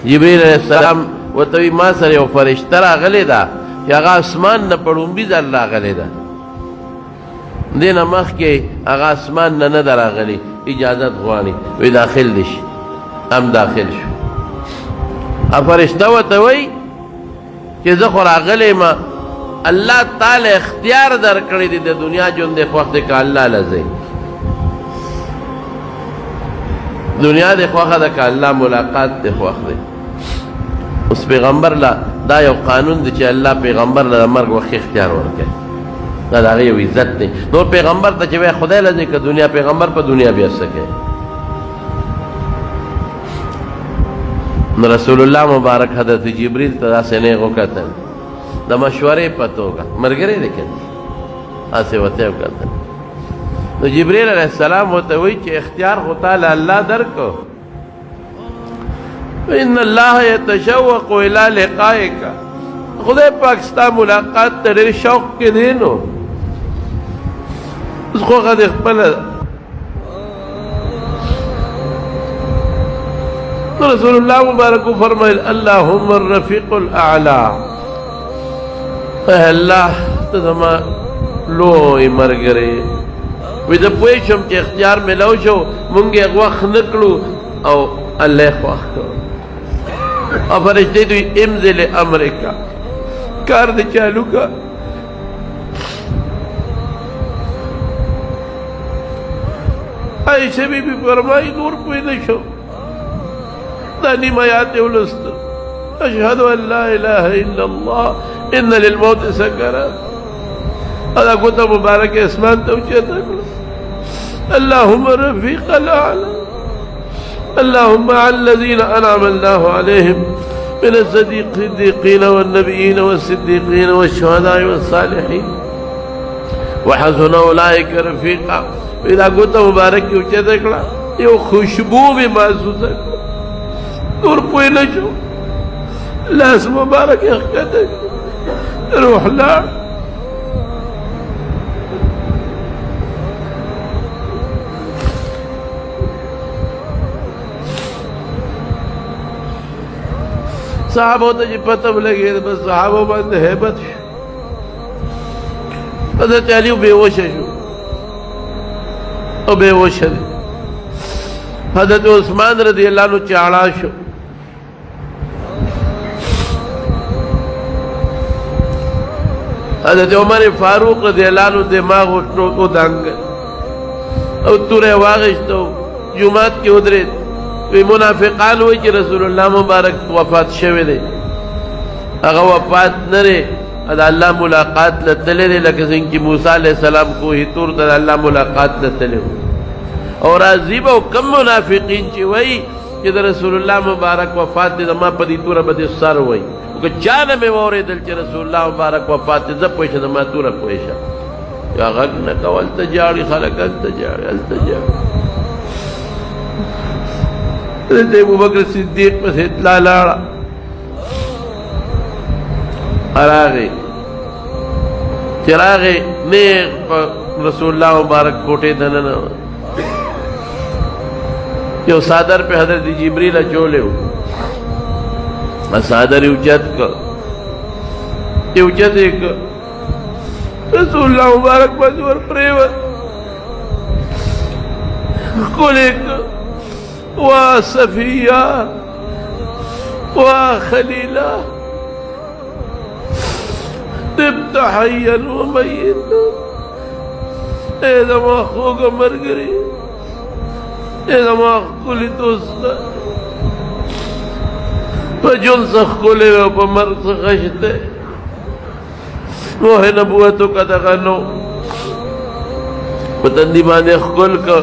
جبريل عليه السلام وتوی ما سره یو فرشته راغلی ده چې هغه اسمان نه په لومبي ځل راغلی ده، دې نه مخکې هغه اسمان نه نه ده راغلی، اجازت غواړي وی داخل دي شي. هم داخل شو. فرشته ورته وایي چې زه خو راغلی یم، الله تعالی اختیار درکړی دی د دنیا ژوند دی خوښ دی که الله له ځئ، دنیا دی خوښه ده که الله ملاقات دی خوښ دی. اوس پیغمبر له دا یو قانون دی چې الله پیغمبر له د مرګ وخت اختیار ورکوي، دا د هغه یو عزت دی. نور پیغمبر ته چې وایي خدای له ځئ که دنیا، پیغمبر په دنیا بیا څه کوي؟ نو رسول الله مبارک حضرت جبریل ته داسې نیغ وکتل د مشورې په توګه، ملګری دی که هسې ورته یې وکتل. نو جبریل علیه السلام ورته وایي چې اختیار خو تا له الله درکړو، ان الله یتشوق الی لقائک، خدای پاک ستا ملاقات ته ډېر شوق کې دی. نو اوس خوښه دې خپله ده. رسول الله مبارک فرمایل اللهم الرفیق الاعلی، اے الله ته زما لوی ملګری وی. زه پوه شم چې اختیار میلاو شو، مونږ یې وخت نه کړو او الله یې خوښ کړو. او فرشتې دوی امضل امریکا، کار دې چالو کا. عائشہ بی بی فرمائی نور پوه نه شو، دا نیم آیات ولست اشهد ان لا اله الا الله ان للموت سکرات. ادا کوته مبارک اسمان ته اوچته اللهم رفيق الاعلى، اللهم على الذين انعم الله عليهم من الصديقين والنبيين والصديقين والشهداء والصالحين وحسن اولئك رفيقا. ادا کوته مبارک اوچته کړه، یو خوشبو به محسوسه کړه. نور پوه نه شو، لاس مبارک یې ښکته روح لاړ. صحابو ته چې پته ولګېده بس صحابو باندې هیبت شو. حضرت علي بېهوشه شو او بېهوشه دی. حضرت عثمان رضی اللہ عنہ چاڑا شو. حضرت عمر فاروق رضی اللہ عنہ دماغ او دانگ او تورے واغشتو جماعت کی ادرید وی منافقان ہوئی کہ رسول اللہ مبارک وفات شوے دے، اگا وفات نرے ادا اللہ ملاقات لتلے دے، لکہ سنگی موسیٰ علیہ السلام کو ہی تور تا اللہ ملاقات لتلے ہوئے. اور عزیب او کم منافقین چی وئی کہ رسول اللہ مبارک وفات دے زمان پدی تورا بدی سر وئی کہ چانا میں ووری دل چی رسول اللہ مبارک وفات دے زب پوشا زمان تورا پوشا یا غگ نکو التجاری خلق التجاری التجاری. حضرت ابو بکر صدیق پس اطلاع لارا اراغی چراغی نیغ رسول اللہ مبارک کوٹے دننا یو صادر پہ حضرت جبریل اچولے ہو، صادر اوچت کا اوچت ایک رسول اللہ مبارک بجور پریور کل ایک وا صفیہ وا خلیلہ تبت حیا و میت. اے زمان خوگا مرگری، اے زمان کلی دوستا پا جن سخ کلی و پا مرگ سخشتے روح نبوتو کا دغنو پا تندیمان اخکل کا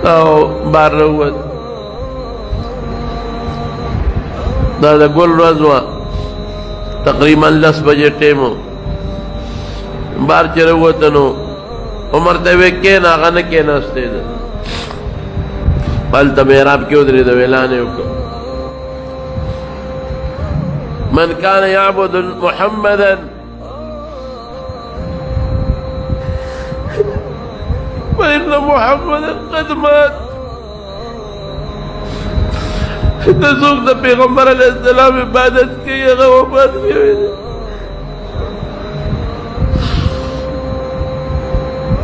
او بار روت دا گل رزوان تقریبا 10 بجے ٹیمو بار چرے وطنو عمر تیوے کینا آغا کینا استے دا پالتا میراب کیوں دری دا ویلانے کو من کان یعبد محمدا فإن محمدا قد مات. تصوق د پیغمبر علیہ السلام عبادت کی هغه وفات شوی دی.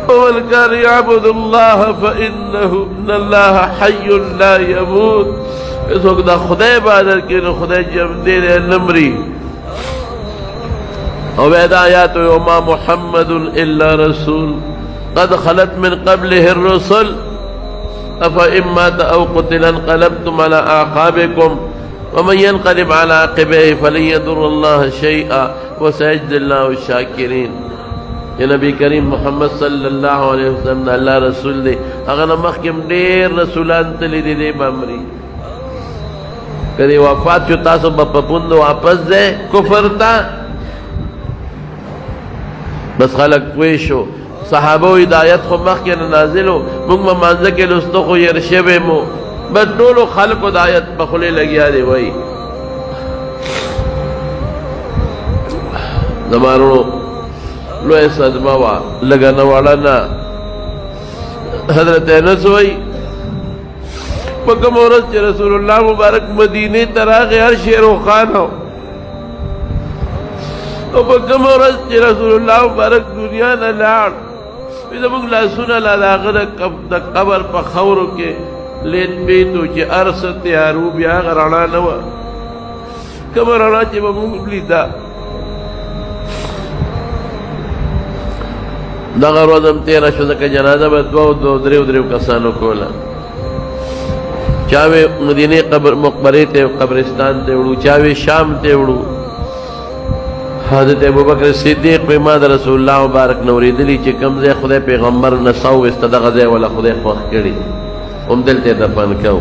ومن كان يعبد الله فإنه إن الله حي لا يموت. څوک د خدای عبادت کوي نو خدای ژوندی دی نه مري. او بیا آیات وما محمد الا رسول قد خلت من قبله الرسل افإن مات او قتل انقلبتم على اعقابكم ومن ينقلب على عقبيه فلن يضر الله شيئا وسيجزي الله الشاكرين. یہ نبی کریم محمد صلی اللہ علیہ وسلم اللہ رسول دے اگر مخکم ډیر رسولان تلی دے بامری کدی وفات شو تاسو بپپوند واپس دے کفر تا بس خلق کویشو صحابه ہدایت خو مخکې نازلو موږ مانځه کې لستو خو يرشبه مو بس ټولو خلق ہدایت بخله لګیا دی وای زمانو لوی صدمه وا لګنه والا نه. حضرت انس وای په کوم ورځ چې رسول الله مبارک مدینه ته راغی هر شهر خانو او په کوم ورځ چې رسول الله مبارک دنیا نه لاړ زموږ لاسونه لا داغه د قبر په خاورو کې لیت بیتو چې ارس تیارو بیا غرانا نه وه کومه رڼا چې به موږ لیده دغه ورځ هم تېره شو ځکه جنازه به دوه درېو کسانو کوله. چاوې مدینې مقبرې ته قبرستان ته وړو چاوې شام ته وړو. حضرت ابوبکر صدیق په ما د رسول الله مبارک نو ورېدلي چې کوم ځای خدای پیغمبر نساو وسته دغه ځای ولا خدای خوښ کړي هم دلته دفن کو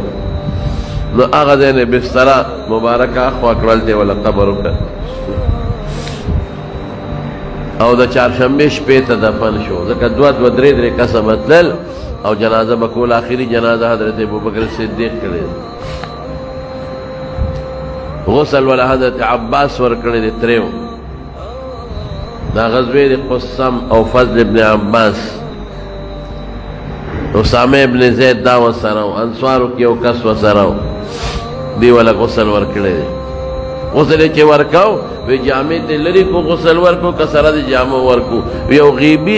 نو هغه ځای نه بستره مبارکه خوا کړل دی ولا قبر وکړ او د چهارشنبې شپې ته دفن شو ځکه دوه درې کسه متلل او جنازه به کول. آخري جنازه حضرت ابوبکر صدیق کړی غسل ولا حضرت عباس ورکړی دی تریو دا غزوه دی قسم او فضل ابن عباس اسامه ابن زید دا وسره انصارو کې یو کس وسره دی ولا غسل ورکړی دی. غسل چې ورکاو وی جامع ته لري کو غسل ورکو کسره دی جامع ورکو یو غیبی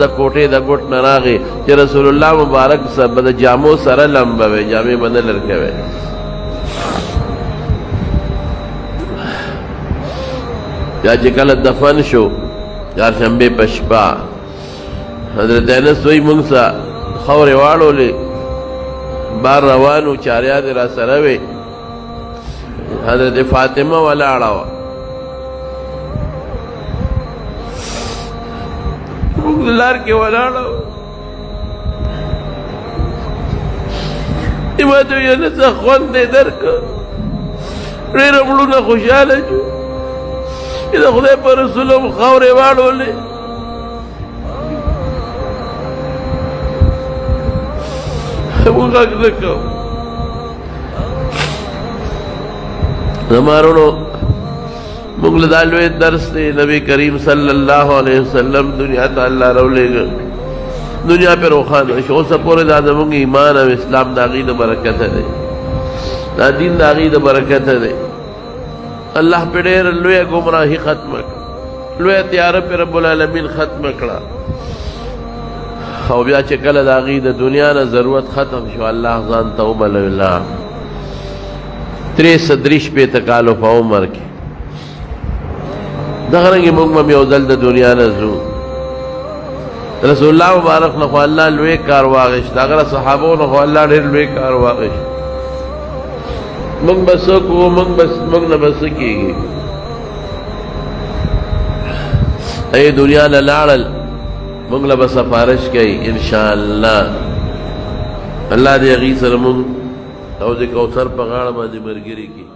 د کوټه د ګټ نه راغی چې رسول الله مبارک سره د جامو سره لمبوي جامع باندې لړکوي. یا چې کله دفن شو چهارشنبې په شپه حضرت انس وی موږ سره خاورې واړولې بار روانو چاریا دې را سره وې حضرت فاطمه ولاړه وه موږ لار کې ولاړه ما ته ویل څه خوند دې درکړه ډېر مړونه خوشحاله شو چې د خدای په رسول هم خاورې واړولې موږ غږ نه کوو. زما وروڼو موږ له دا لوی درس دی نبی کریم صلی الله علیه وسلم دنیا ته الله راولېږه دنیا پہ روخانه شو اوسه پورې دا زموږ ایمان او اسلام د هغې د برکته دی دا دین د هغې د برکته دی. الله پہ ډېره لویه ګمراهي ختمه کړه لویه تیاره پہ رب العالمین ختمه کړه او بیا چې کله د هغې د دنیا نه ضرورت ختم شو الله ځان ته وبلوله 63 کالو په عمر کې دغه رنګې موږ هم یو ځل د دنیا نه ځو رسول الله مبارک نه خو الله لوی کار واغېست هغه صحابو نه خو الله ډېر لوی کار واغېست موږ به څه کوو موږ نه به څه کېږي ای دنیا نه لاړل موږ له به سفارش کوي انشاءالله الله دې هغې سره موږ او د کوثر په غاړه باندې ملګري کړي.